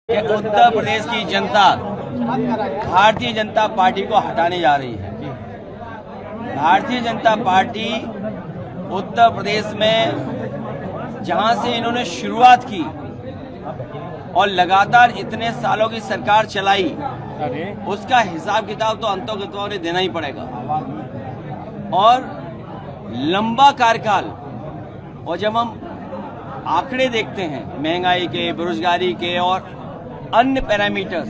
कि उत्तर प्रदेश की जनता भारतीय जनता पार्टी को हटाने जा रही है। भारतीय जनता पार्टी उत्तर प्रदेश में जहां से इन्होंने शुरुआत की और लगातार इतने सालों की सरकार चलाई, उसका हिसाब किताब तो अंतोगत्वा उन्हें देना ही पड़ेगा। और लंबा कार्यकाल, और जब हम आंकड़े देखते हैं महंगाई के, बेरोजगारी के और अन्य पैरामीटर्स,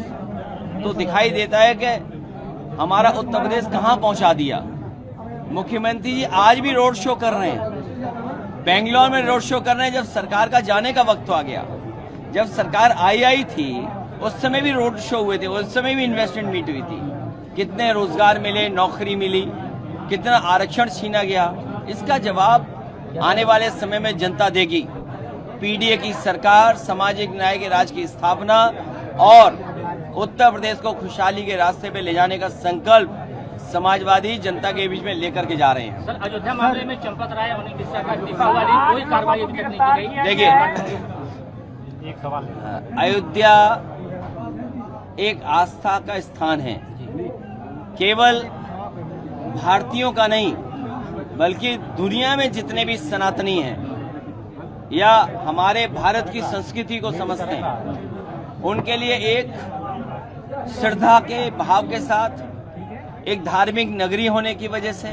तो दिखाई देता है कि हमारा उत्तर प्रदेश कहां पहुंचा दिया। मुख्यमंत्री जी आज भी रोड शो कर रहे हैं, बेंगलोर में रोड शो कर रहे हैं। जब सरकार का जाने का वक्त आ गया, जब सरकार आई थी उस समय भी रोड शो हुए थे, उस समय भी इन्वेस्टमेंट मीट हुई थी। कितने रोजगार मिले, नौकरी मिली, कितना आरक्षण छीना गया, इसका जवाब आने वाले समय में जनता देगी। पीडीए की सरकार, सामाजिक न्याय के राज की स्थापना और उत्तर प्रदेश को खुशहाली के रास्ते पे ले जाने का संकल्प समाजवादी जनता के बीच में लेकर के जा रहे हैं। सर, अयोध्या मामले में चंपत राय और अनिल मिश्रा का इस्तीफा हुआ, कोई कार्रवाई अभी तक नहीं की गई। देखिए, एक सवाल, अयोध्या एक आस्था का स्थान है, केवल भारतीयों का नहीं बल्कि दुनिया में जितने भी सनातनी हैं या हमारे भारत की संस्कृति को समझते हैं, उनके लिए एक श्रद्धा के भाव के साथ, एक धार्मिक नगरी होने की वजह से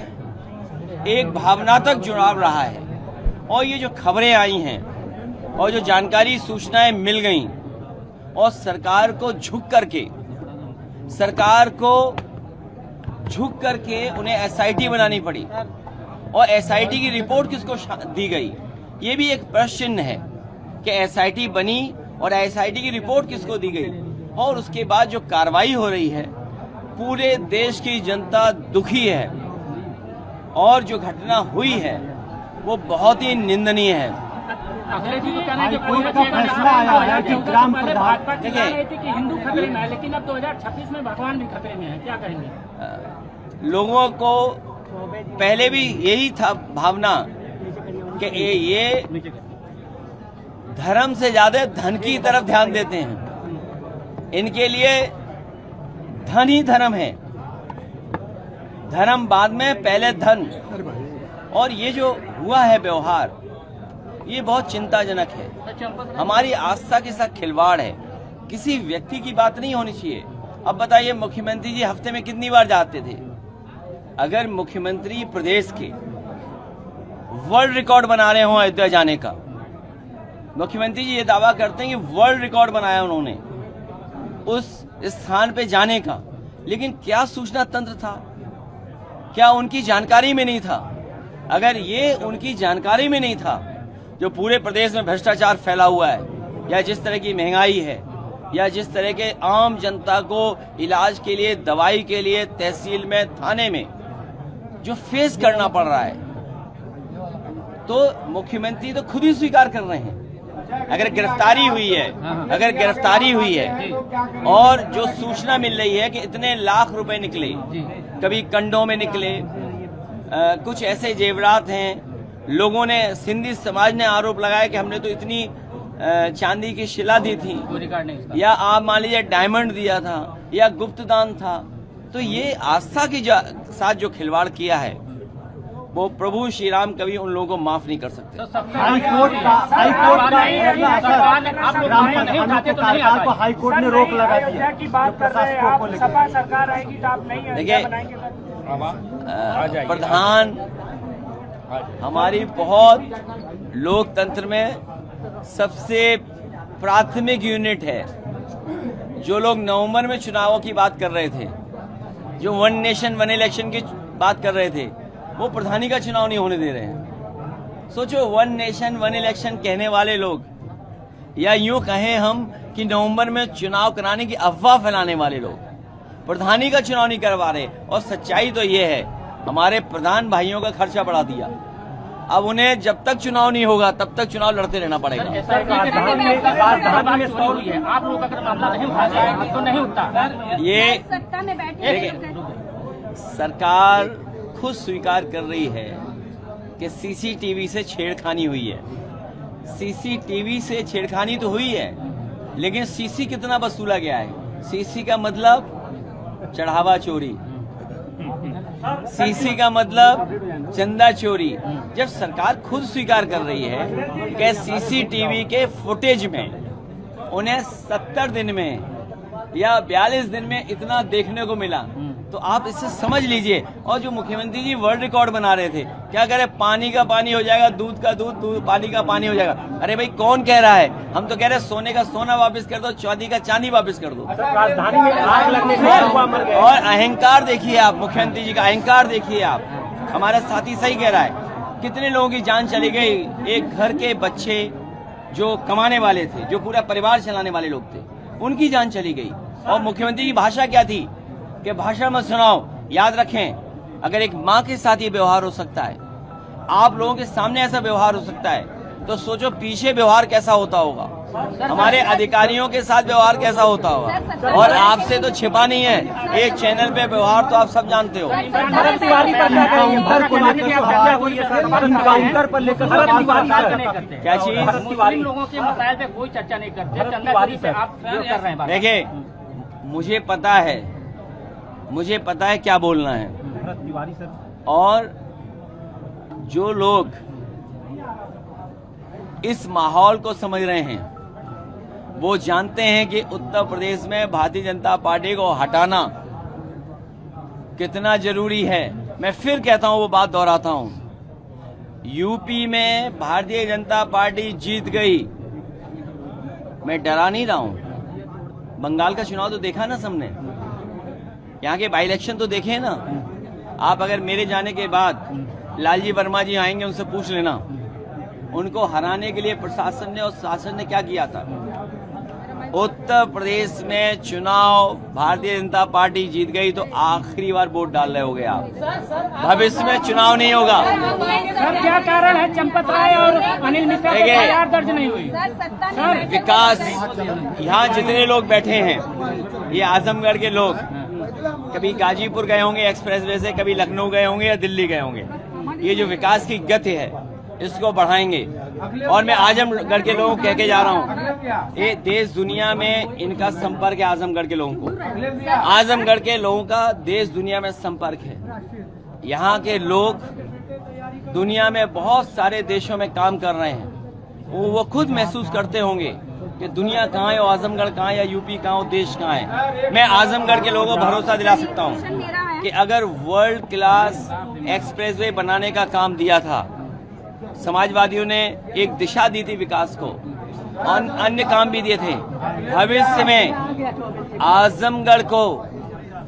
एक भावनात्मक जुड़ाव रहा है। और ये जो खबरें आई हैं और जो जानकारी सूचनाएं मिल गई और सरकार को झुक करके उन्हें एसआईटी बनानी पड़ी, और एसआईटी की रिपोर्ट किसको दी गई, ये भी एक प्रश्न चिन्ह है कि एसआईटी बनी और एसआईटी की रिपोर्ट किसको दी गई। और उसके बाद जो कार्रवाई हो रही है, पूरे देश की जनता दुखी है और जो घटना हुई है वो बहुत ही निंदनीय है। अखिलेश जी तो कह रहे हैं कि कोई फैसला आया है कि ग्राम भाजपा की रही थी कि हिंदू खतरे में है, लेकिन अब 2026 में भगवान भी खतरे में है, क्या कहेंगे? लोगों को पहले भी यही था भावना कि ये धर्म से ज्यादा धन की तरफ ध्यान देते हैं। इनके लिए धन ही धर्म है, धर्म बाद में, पहले धन। और ये जो हुआ है व्यवहार, ये बहुत चिंताजनक है। हमारी आस्था के साथ खिलवाड़ है। किसी व्यक्ति की बात नहीं होनी चाहिए। अब बताइए, मुख्यमंत्री जी हफ्ते में कितनी बार जाते थे? अगर मुख्यमंत्री प्रदेश के वर्ल्ड रिकॉर्ड बना रहे हो अयोध्या जाने का, मुख्यमंत्री जी ये दावा करते हैं कि वर्ल्ड रिकॉर्ड बनाया उन्होंने उस स्थान पे जाने का, लेकिन क्या सूचना तंत्र था? क्या उनकी जानकारी में नहीं था? अगर ये उनकी जानकारी में नहीं था, जो पूरे प्रदेश में भ्रष्टाचार फैला हुआ है, या जिस तरह की महंगाई है, या जिस तरह के आम जनता को इलाज के लिए, दवाई के लिए तहसील में, थाने में जो फेस करना पड़ रहा है, तो मुख्यमंत्री तो खुद ही स्वीकार कर रहे हैं। अगर गिरफ्तारी हुई है और जो सूचना मिल रही है कि इतने लाख रुपए निकले, कभी कंडों में निकले, कुछ ऐसे जेवरात हैं, लोगों ने, सिंधी समाज ने आरोप लगाया कि हमने तो इतनी चांदी की शिला दी थी, या आप मान लीजिए डायमंड दिया था, या गुप्त दान था। तो ये आस्था के साथ जो खिलवाड़ किया है, वो प्रभु श्री राम कभी उन लोगों को माफ नहीं कर सकते। हाईकोर्ट ने रोक लगा दिया की बात कर रहे हैं आप, सपा सरकार आएगी तो आप नहीं देखिए, प्रधान हमारी बहुत लोकतंत्र में सबसे प्राथमिक यूनिट है। जो लोग नवंबर में चुनावों की बात कर रहे थे, जो वन नेशन वन इलेक्शन की बात कर रहे थे, वो प्रधानी का चुनाव नहीं होने दे रहे हैं। सोचो, वन नेशन वन इलेक्शन कहने वाले लोग, या यूं कहें हम कि नवंबर में चुनाव कराने की अफवाह फैलाने वाले लोग, प्रधानी का चुनाव नहीं करवा रहे। और सच्चाई तो ये है, हमारे प्रधान भाइयों का खर्चा बढ़ा दिया। अब उन्हें जब तक चुनाव नहीं होगा तब तक चुनाव लड़ते रहना पड़ेगा। आप लोग अगर मामला नहीं उठाते तो नहीं उठता। ये सरकार खुद स्वीकार कर रही है कि सीसीटीवी से छेड़खानी हुई है। सीसीटीवी से छेड़खानी तो हुई है, लेकिन सीसी कितना वसूला गया है? सीसी का मतलब चढ़ावा चोरी, सीसी का मतलब चंदा चोरी। जब सरकार खुद स्वीकार कर रही है कि सीसीटीवी के फुटेज में उन्हें 70 दिन में या 42 दिन में इतना देखने को मिला, तो आप इससे समझ लीजिए। और जो मुख्यमंत्री जी वर्ल्ड रिकॉर्ड बना रहे थे, क्या कह रहे, पानी का पानी हो जाएगा, दूध का दूध, पानी का पानी हो जाएगा। अरे भाई कौन कह रहा है? हम तो कह रहे हैं सोने का सोना वापस कर दो, चांदी का चांदी वापस कर दो। राजधानी में आग लगने से युवा मर गए। और अहंकार देखिए आप, मुख्यमंत्री जी का अहंकार देखिए आप। हमारा साथी सही कह रहा है, कितने लोगों की जान चली गई। एक घर के बच्चे जो कमाने वाले थे, जो पूरा परिवार चलाने वाले लोग थे, उनकी जान चली गई। और मुख्यमंत्री की भाषा क्या थी कि भाषा मत सुनाओ। याद रखें, अगर एक माँ के साथ ये व्यवहार हो सकता है, आप लोगों के सामने ऐसा व्यवहार हो सकता है, तो सोचो पीछे व्यवहार कैसा होता होगा, हमारे अधिकारियों के साथ व्यवहार कैसा होता होगा। और आपसे तो छिपा नहीं है, एक चैनल पे व्यवहार तो आप सब जानते हो। क्या चीज? मुस्लिम लोगों के मसाइल पे कोई चर्चा नहीं करते, चंदा चोरी पे आप कर रहे हैं। देखिए, मुझे पता है क्या बोलना है। और जो लोग इस माहौल को समझ रहे हैं, वो जानते हैं कि उत्तर प्रदेश में भारतीय जनता पार्टी को हटाना कितना जरूरी है। मैं फिर कहता हूं, वो बात दोहराता हूं, यूपी में भारतीय जनता पार्टी जीत गई। मैं डरा नहीं रहा हूं। बंगाल का चुनाव तो देखा ना सबने, यहाँ के बाई इलेक्शन तो देखे ना आप। अगर मेरे जाने के बाद लालजी वर्मा जी आएंगे, उनसे पूछ लेना उनको हराने के लिए प्रशासन ने और शासन ने क्या किया था। उत्तर प्रदेश में चुनाव भारतीय जनता पार्टी जीत गई तो आखिरी बार वोट डाल रहे होगे आप। भविष्य में चुनाव नहीं होगा। सर क्या कारण है चंपत राय और अनिल मिश्रा को एफआईआर दर्ज नहीं हुई? सर विकास, यहाँ जितने लोग बैठे हैं, ये आजमगढ़ के लोग कभी गाजीपुर गए होंगे एक्सप्रेसवे से, कभी लखनऊ गए होंगे या दिल्ली गए होंगे। ये जो विकास की गति है, इसको बढ़ाएंगे। और मैं आजमगढ़ के लोगों को कह के जा रहा हूँ, ये देश दुनिया में इनका संपर्क है। आजमगढ़ के लोगों को, आजमगढ़ के लोगों का देश दुनिया में संपर्क है। यहाँ के लोग दुनिया में बहुत सारे देशों में काम कर रहे हैं। वो खुद महसूस करते होंगे कि दुनिया कहाँ है और आजमगढ़ कहाँ है, या यूपी कहाँ और देश कहाँ है। मैं आजमगढ़ के लोगों को भरोसा दिला सकता हूँ कि अगर वर्ल्ड क्लास एक्सप्रेसवे बनाने का काम दिया था, समाजवादियों ने एक दिशा दी थी विकास को, और अन्य काम भी दिए थे। भविष्य में आजमगढ़ को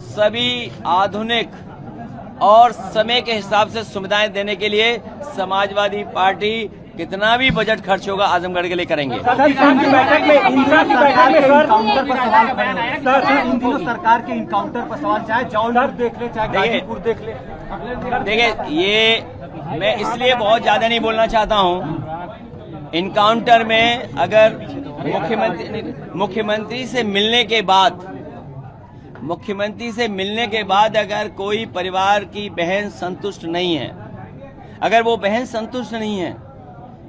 सभी आधुनिक और समय के हिसाब से सुविधाएं देने के लिए समाजवादी पार्टी कितना भी बजट खर्च होगा आजमगढ़ के लिए करेंगे। इन दिनों सरकार के इनकाउंटर पर सवाल, चाहे जौनपुर देख ले, चाहे गाजीपुर देख ले। देखिए, ये मैं इसलिए बहुत ज्यादा नहीं बोलना चाहता हूं। इनकाउंटर में अगर मुख्यमंत्री से मिलने के बाद अगर कोई परिवार की बहन संतुष्ट नहीं है, अगर वो बहन संतुष्ट नहीं है,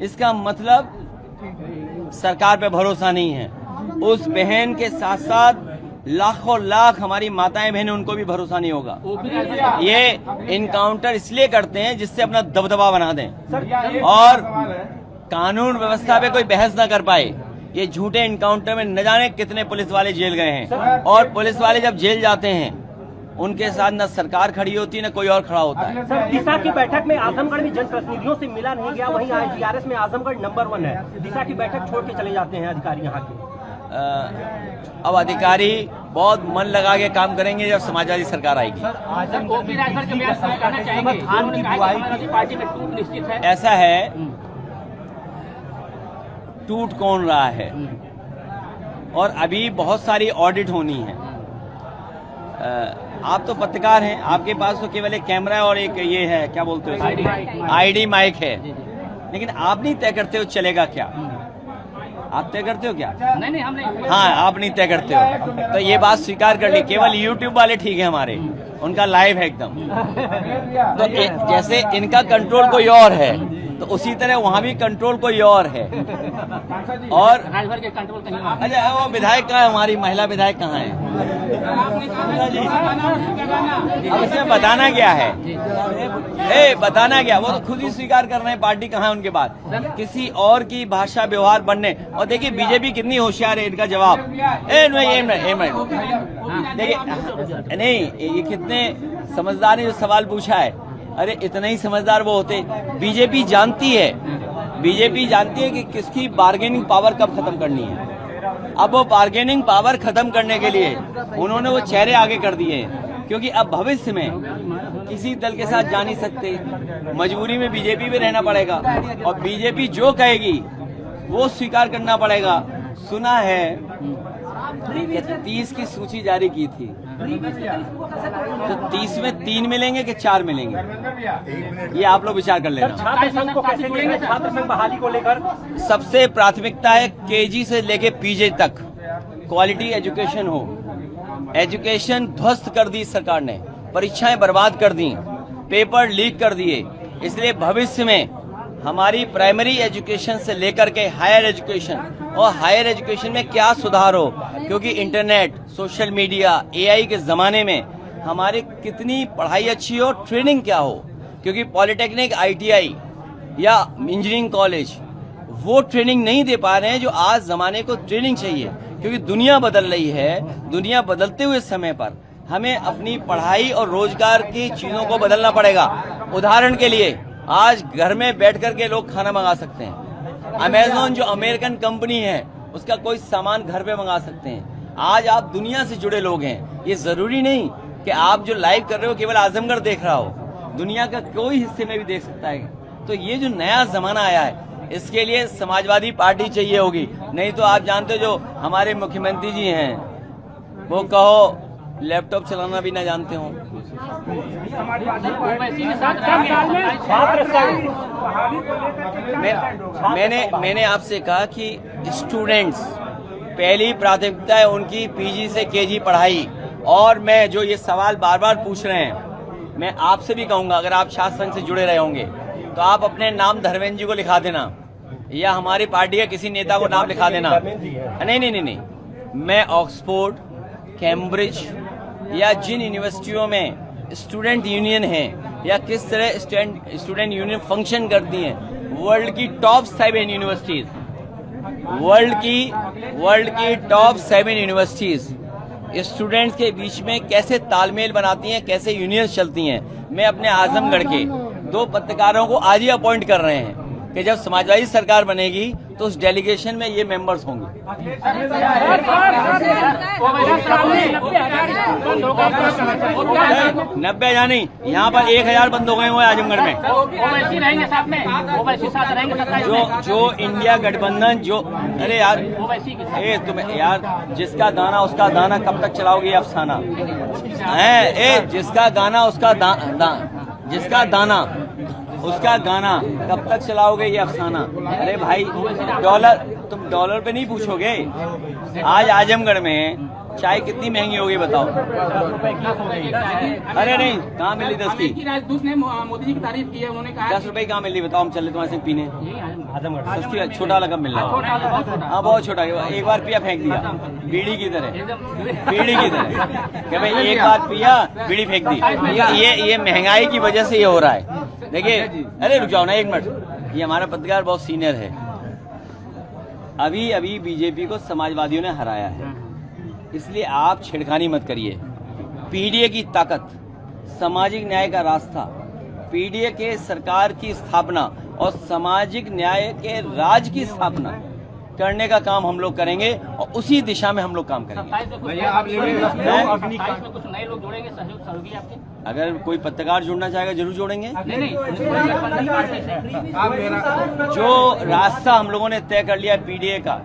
इसका मतलब सरकार पे भरोसा नहीं है। उस बहन के साथ साथ लाखों लाख हमारी माताएं बहनें, उनको भी भरोसा नहीं होगा। ये इनकाउंटर इसलिए करते हैं जिससे अपना दबदबा बना दें और कानून व्यवस्था पे कोई बहस ना कर पाए। ये झूठे इनकाउंटर में न जाने कितने पुलिस वाले जेल गए हैं, और पुलिस वाले जब जेल जाते हैं उनके साथ न सरकार खड़ी होती है न कोई और खड़ा होता है। सर, दिशा की बैठक में आजमगढ़ में जनप्रतिनिधियों से मिला नहीं गया, वहीं IGRS में आजमगढ़ नंबर 1 है। दिशा की बैठक छोड़ के चले जाते हैं अधिकारी यहाँ के। अब अधिकारी बहुत मन लगा के काम करेंगे जब समाजवादी सरकार आएगी। ऐसा है, टूट कौन रहा है, और अभी बहुत सारी ऑडिट होनी है। आप तो पत्रकार हैं, आपके पास तो केवल एक कैमरा और एक ये है, क्या बोलते हो, आईडी माइक है, लेकिन आप नहीं तय करते हो चलेगा क्या। आप तय करते हो क्या? नहीं, हम नहीं। हाँ, आप नहीं तय करते हो, तो ये बात स्वीकार कर ली। केवल YouTube वाले ठीक है हमारे, उनका लाइव है एकदम। तो जैसे इनका कंट्रोल कोई और है, तो उसी तरह वहाँ भी कंट्रोल कोई और है। और राजभर के कंट्रोल कहीं और। अच्छा, वो विधायक कहाँ है, हमारी महिला विधायक कहाँ है? अब इसमें बताना क्या है? बताना क्या? वो तो खुद ही स्वीकार कर रहे हैं पार्टी कहाँ है उनके पास, किसी और की भाषा व्यवहार बनने। और देखिए बीजेपी कितनी होशियार है, इनका जवाब देखिए नहीं, ये कितने समझदार है जो सवाल पूछा है। अरे इतना ही समझदार वो होते। बीजेपी जानती है कि किसकी बार्गेनिंग पावर कब खत्म करनी है। अब वो बार्गेनिंग पावर खत्म करने के लिए उन्होंने वो चेहरे आगे कर दिए हैं, क्योंकि अब भविष्य में किसी दल के साथ जा नहीं सकते, मजबूरी में बीजेपी में रहना पड़ेगा और बीजेपी जो कहेगी वो स्वीकार करना पड़ेगा। सुना है कि 30 की सूची जारी की थी, तो 30 में 3 मिलेंगे कि 4 मिलेंगे, ये आप लोग विचार कर लेना। छात्र संघ को कैसे लेंगे? छात्र संघ बहाली को लेकर सबसे प्राथमिकता है केजी से लेके पीजी तक क्वालिटी एजुकेशन हो। एजुकेशन ध्वस्त कर दी सरकार ने, परीक्षाएं बर्बाद कर दी, पेपर लीक कर दिए। इसलिए भविष्य में हमारी प्राइमरी एजुकेशन से लेकर के हायर एजुकेशन, और हायर एजुकेशन में क्या सुधार हो, क्योंकि इंटरनेट, सोशल मीडिया, एआई के जमाने में हमारी कितनी पढ़ाई अच्छी हो, ट्रेनिंग क्या हो, क्योंकि पॉलिटेक्निक, आईटीआई या इंजीनियरिंग कॉलेज वो ट्रेनिंग नहीं दे पा रहे हैं जो आज जमाने को ट्रेनिंग चाहिए, क्योंकि दुनिया बदल रही है। दुनिया बदलते हुए समय पर हमें अपनी पढ़ाई और रोजगार की चीजों को बदलना पड़ेगा। उदाहरण के लिए आज घर में बैठ करके लोग खाना मंगा सकते हैं। अमेज़न जो अमेरिकन कंपनी है उसका कोई सामान घर पे मंगा सकते हैं। आज आप दुनिया से जुड़े लोग हैं। ये जरूरी नहीं कि आप जो लाइव कर रहे हो केवल आजमगढ़ देख रहा हो, दुनिया का कोई हिस्से में भी देख सकता है। तो ये जो नया जमाना आया है इसके लिए समाजवादी पार्टी चाहिए होगी, नहीं तो आप जानते हो जो हमारे मुख्यमंत्री जी हैं वो कहो लैपटॉप चलाना भी ना जानते हो। मैंने आपसे कहा कि स्टूडेंट्स पहली प्राथमिकता है उनकी पीजी से केजी पढ़ाई। और मैं जो ये सवाल बार बार पूछ रहे हैं, मैं आपसे भी कहूंगा अगर आप छात्र संघ से जुड़े रहे होंगे तो आप अपने नाम धर्मेंद्र जी को लिखा देना या हमारी पार्टी के किसी नेता को नाम लिखा देना। नहीं, मैं ऑक्सफोर्ड, कैम्ब्रिज या जिन यूनिवर्सिटियों में स्टूडेंट यूनियन है या किस तरह स्टूडेंट यूनियन फंक्शन करती हैं, वर्ल्ड की टॉप 7 यूनिवर्सिटीज, वर्ल्ड की टॉप 7 यूनिवर्सिटीज स्टूडेंट्स के बीच में कैसे तालमेल बनाती हैं, कैसे यूनियन चलती हैं। मैं अपने आजमगढ़ के 2 पत्रकारों को आज ही अपॉइंट कर रहे हैं कि जब समाजवादी सरकार बनेगी तो उस डेलीगेशन में ये मेंबर्स होंगे। 90 नहीं, यहाँ पर 1000 बंद हो गए हुए आजमगढ़ में। जो इंडिया गठबंधन जो, अरे यार तुम्हें यार जिसका गाना उसका दाना कब तक चलाओगे ये अफसाना है। जिसका गाना उसका जिसका दाना उसका गाना कब तक चलाओगे ये अफसाना। अरे भाई तुम डॉलर पे नहीं पूछोगे। आज आजमगढ़ में चाय कितनी महंगी होगी बताओ। अरे नहीं, कहाँ मिली 10 की? राजदूत ने मोदी जी की तारीफ की है, उन्होंने कहा 10 रुपए कहाँ मिली बताओ, हम चले तुम्हारे से पीने। सस्ती छोटा वाला कब मिल रहा है? हाँ बहुत छोटा, एक बार पिया फेंक दिया, बीड़ी की तरह कि भाई एक बार पिया बीड़ी फेंक दी। ये महंगाई की वजह से ये हो रहा है। देखिए, अरे रुक जाओ ना 1 मिनट, ये हमारा पत्रकार बहुत सीनियर है। अभी बीजेपी को समाजवादियों ने हराया है, इसलिए आप छिड़खानी मत करिए। पीडीए की ताकत, सामाजिक न्याय का रास्ता, पीडीए के सरकार की स्थापना और सामाजिक न्याय के राज की स्थापना करने का काम हम लोग करेंगे और उसी दिशा में हम लोग काम करेंगे। भैया आप कुछ नए लोग जोड़ेंगे, सहयोगी आपके? अगर कोई पत्रकार जुड़ना चाहेगा जरूर जोड़ेंगे। जो रास्ता हम लोगों ने तय कर लिया पीडीए का,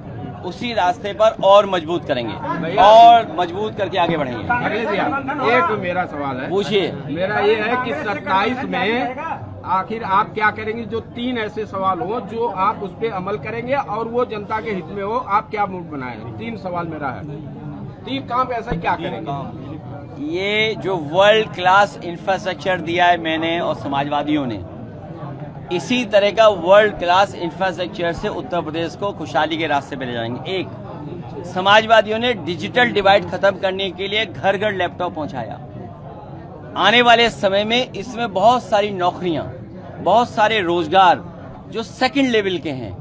उसी रास्ते पर और मजबूत करेंगे और मजबूत करके आगे बढ़ेंगे। एक मेरा सवाल है, पूछिए। मेरा ये है कि 27 में आखिर आप क्या करेंगे? जो 3 ऐसे सवाल हो जो आप उस पर अमल करेंगे और वो जनता के हित में हो, आप क्या मूड बनाएंगे? 3 सवाल मेरा है, 3 काम ऐसा क्या करेंगे? ये जो वर्ल्ड क्लास इंफ्रास्ट्रक्चर दिया है मैंने और समाजवादियों ने, इसी तरह का वर्ल्ड क्लास इंफ्रास्ट्रक्चर से उत्तर प्रदेश को खुशहाली के रास्ते पे ले जाएंगे। एक, समाजवादियों ने डिजिटल डिवाइड खत्म करने के लिए घर घर लैपटॉप पहुंचाया। आने वाले समय में इसमें बहुत सारी नौकरियां, बहुत सारे रोजगार जो सेकंड लेवल के हैं,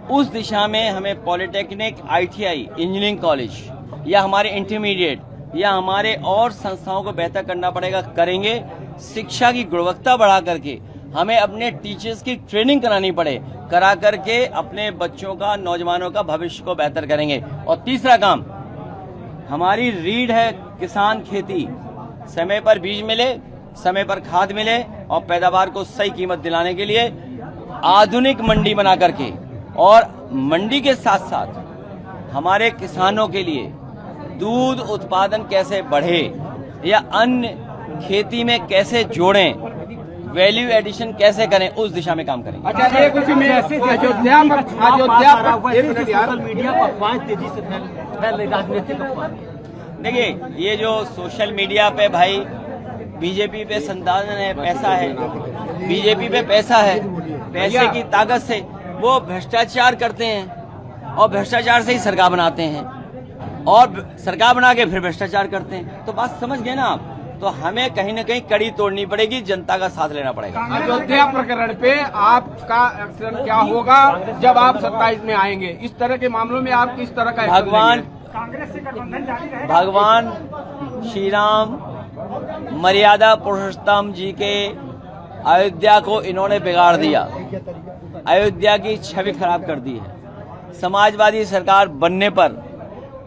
उस दिशा में हमें पॉलिटेक्निक, ITI, इंजीनियरिंग कॉलेज या हमारे इंटरमीडिएट या हमारे और संस्थाओं को बेहतर करना पड़ेगा, करेंगे। शिक्षा की गुणवत्ता बढ़ा करके हमें अपने टीचर्स की ट्रेनिंग करानी पड़े, करा करके अपने बच्चों का, नौजवानों का भविष्य को बेहतर करेंगे। और तीसरा काम हमारी रीढ़ है किसान खेती। समय पर बीज मिले, समय पर खाद मिले और पैदावार को सही कीमत दिलाने के लिए आधुनिक मंडी बना करके, और मंडी के साथ साथ हमारे किसानों के लिए दूध उत्पादन कैसे बढ़े या अन्य खेती में कैसे जोड़ें, वैल्यू एडिशन कैसे करें, उस दिशा में काम करेंगे। अच्छा, एक उसी में अयोध्या सोशल मीडिया पर अफवाहें तेजी से फैल रही, राजनीतिक अफवाहें। देखिए, ये जो सोशल मीडिया पे भाई बीजेपी पे संसाधन है, पैसा है, बीजेपी पे पैसा है, पैसे की ताकत से वो भ्रष्टाचार करते हैं और भ्रष्टाचार से ही सरकार बनाते हैं और सरकार बना के फिर भ्रष्टाचार करते हैं। तो बात समझ गए ना आप? तो हमें कहीं ना कहीं कड़ी तोड़नी पड़ेगी, जनता का साथ लेना पड़ेगा। अयोध्या प्रकरण पे आपका एक्शन क्या होगा जब आप 27 में आएंगे? इस तरह के मामलों में आप किस तरह का भगवान श्री राम मर्यादा पुरुषोत्तम जी के अयोध्या को इन्होंने बिगाड़ दिया, अयोध्या की छवि खराब कर दी है। समाजवादी सरकार बनने पर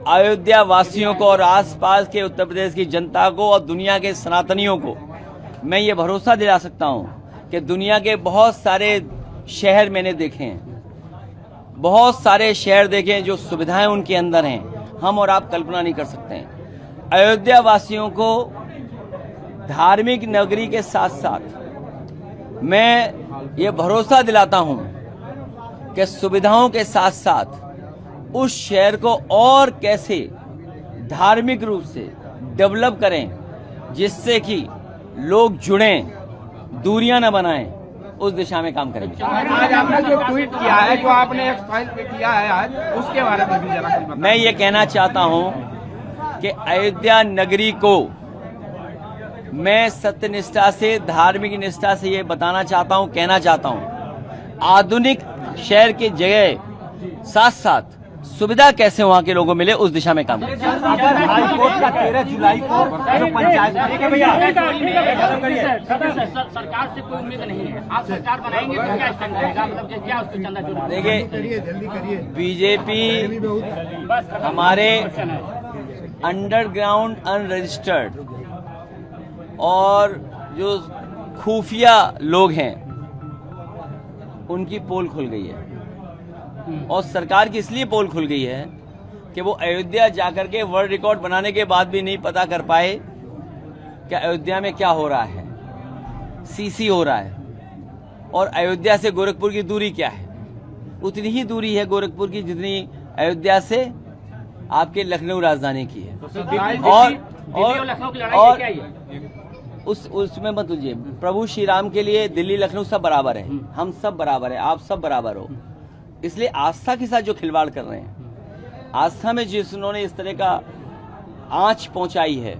अयोध्या वासियों को और आसपास के उत्तर प्रदेश की जनता को और दुनिया के सनातनियों को मैं ये भरोसा दिला सकता हूँ कि दुनिया के बहुत सारे शहर मैंने देखे हैं, बहुत सारे शहर देखे हैं जो सुविधाएं उनके अंदर हैं, हम और आप कल्पना नहीं कर सकते हैं। अयोध्या वासियों को धार्मिक नगरी के साथ साथ मैं ये भरोसा दिलाता हूँ कि सुविधाओं के साथ साथ उस शहर को और कैसे धार्मिक रूप से डेवलप करें, जिससे कि लोग जुड़ें, दूरियां न बनाएं, उस दिशा में काम करेंगे। आज आपने जो ट्वीट किया है, जो आपने एक फाइल पे किया है आज, उसके बारे में भी जरा बताएं। मैं ये कहना चाहता हूं कि अयोध्या नगरी को मैं सत्यनिष्ठा से, धार्मिक निष्ठा से ये बताना चाहता हूं, कहना चाहता हूं, आधुनिक शहर की जगह साथ साथ सुविधा कैसे वहाँ के लोगों को मिले, उस दिशा में काम करें। अगर हाईकोर्ट का 13 जुलाई को जो पंचायत सरकार से कोई उम्मीद नहीं है, आप सरकार बनाएंगे तो क्या स्टैंड रहेगा, मतलब क्या उसको चंदा जुड़ा? देखिए, बीजेपी हमारे अंडरग्राउंड अनरजिस्टर्ड और जो खुफिया लोग हैं उनकी पोल खुल गई है, और सरकार की इसलिए पोल खुल गई है कि वो अयोध्या जाकर के वर्ल्ड रिकॉर्ड बनाने के बाद भी नहीं पता कर पाए कि अयोध्या में क्या हो रहा है, सीसी हो रहा है, और अयोध्या से गोरखपुर की दूरी क्या है। उतनी ही दूरी है गोरखपुर की जितनी अयोध्या से आपके लखनऊ राजधानी की है। और उसमें मत लीजिए, प्रभु श्री राम के लिए दिल्ली लखनऊ सब बराबर है, हम सब बराबर है, आप सब बराबर हो। इसलिए आस्था के साथ जो खिलवाड़ कर रहे हैं, आस्था में जिन्होंने इस तरह का आंच पहुंचाई है,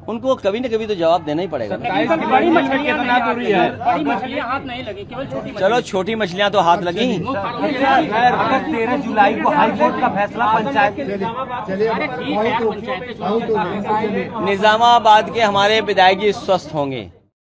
उनको कभी न कभी तो जवाब देना ही पड़ेगा। बड़ी मछलियां हाथ नहीं लगी, केवल छोटी। चलो, छोटी मछलियां तो हाथ लगी। अगर 13 जुलाई को हाईकोर्ट का फैसला पंचायत निजामाबाद के हमारे विधायक जी स्वस्थ होंगे,